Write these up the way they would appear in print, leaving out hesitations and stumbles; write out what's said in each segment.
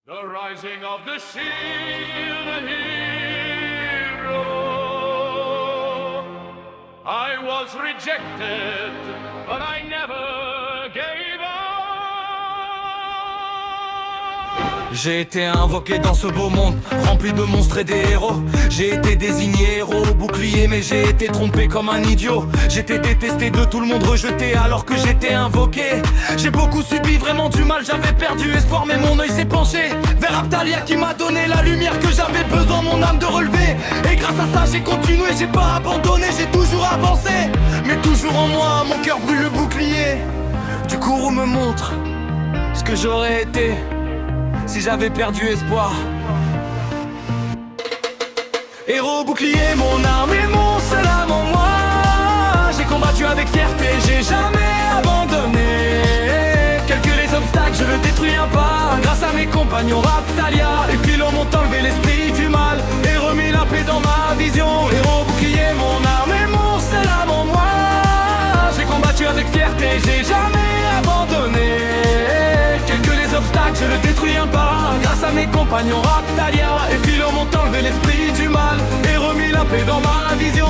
The rising of the shield, the hero. I was rejected, but I never gave up. J'ai été invoqué dans ce beau monde, rempli de monstres et des héros. J'ai été désigné héros, bouclier, mais j'ai été trompé comme un idiot. J'étais détesté de tout le monde, rejeté alors que j'étais invoqué. J'ai beaucoup subi, vraiment du mal, j'avais perdu espoir, mais mon œil s'est penché vers Aptalia qui m'a donné la lumière que j'avais besoin, mon âme de relever. Et grâce à ça j'ai continué, j'ai pas abandonné, j'ai toujours avancé. Mais toujours en moi, mon cœur brûle le bouclier. Du courroux me montre ce que j'aurais été si j'avais perdu espoir. Héros, bouclier, mon arme et mon seul âme en moi. J'ai combattu avec fierté, j'ai jamais abandonné. Quels que les obstacles, je le détruis un pas. Grâce à mes compagnons Raptalia, les philons m'ont enlevé l'esprit du mal et remis la paix dans ma vision. Héros, bouclier, mon arme et mon seul âme en moi. J'ai combattu avec fierté, j'ai jamais abandonné. Quels que les obstacles, je le détruis un pas. Grâce à mes compagnons Raptalia, et philons m'ont enlevé l'esprit du mal et remis la paix dans ma vision.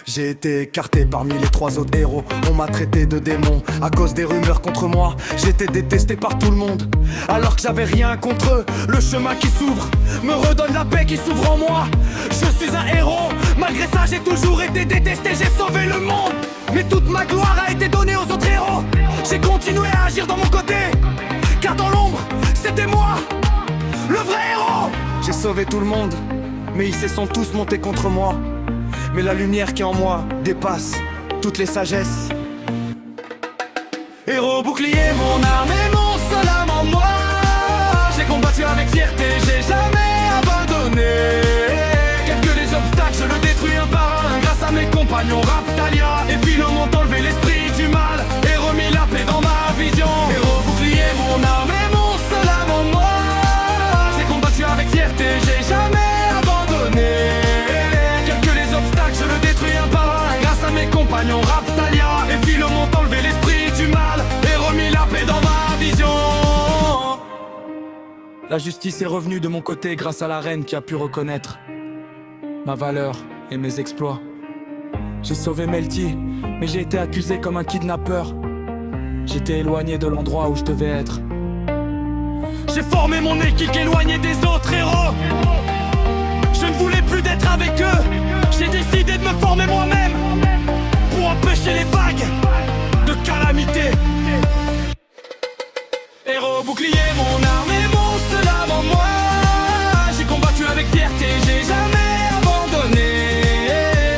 J'ai été écarté parmi les trois autres héros. On m'a traité de démon à cause des rumeurs contre moi. J'étais détesté par tout le monde alors que j'avais rien contre eux. Le chemin qui s'ouvre me redonne la paix qui s'ouvre en moi. Je suis un héros, malgré ça j'ai toujours été détesté. J'ai sauvé le monde, mais toute ma gloire a été donnée aux autres héros. J'ai continué à agir dans mon côté, car dans l'ombre, c'était moi, le vrai héros. J'ai sauvé tout le monde, mais ils se sont tous montés contre moi. Mais la lumière qui est en moi dépasse toutes les sagesses. Héros, bouclier, mon arme et mon seul âme en moi. J'ai combattu avec fierté, j'ai jamais abandonné. Quels que les obstacles, je le détruis un par un. Grâce à mes compagnons Raptalia, et philons m'ont enlevé l'esprit du mal et remis la paix dans ma vision. Héros, bouclier, mon arme et mon seul âme en moi. J'ai combattu avec fierté, j'ai jamais abandonné. Je le détruis un par un. Grâce à mes compagnons Raptalia, et philons m'ont enlevé l'esprit du mal et remis la paix dans ma vision. La justice est revenue de mon côté grâce à la reine qui a pu reconnaître ma valeur et mes exploits. J'ai sauvé Melty, mais j'ai été accusé comme un kidnappeur. J'étais éloigné de l'endroit où je devais être. J'ai formé mon équipe éloignée des autres héros. Je ne voulais plus d'être avec eux. J'ai décidé de me former moi-même pour empêcher les vagues de calamité. Héros, bouclier, mon arme et mon seul âme en moi. J'ai combattu avec fierté, j'ai jamais abandonné.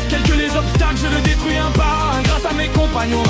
Quels que les obstacles, je le détruis un par un. Grâce à mes compagnons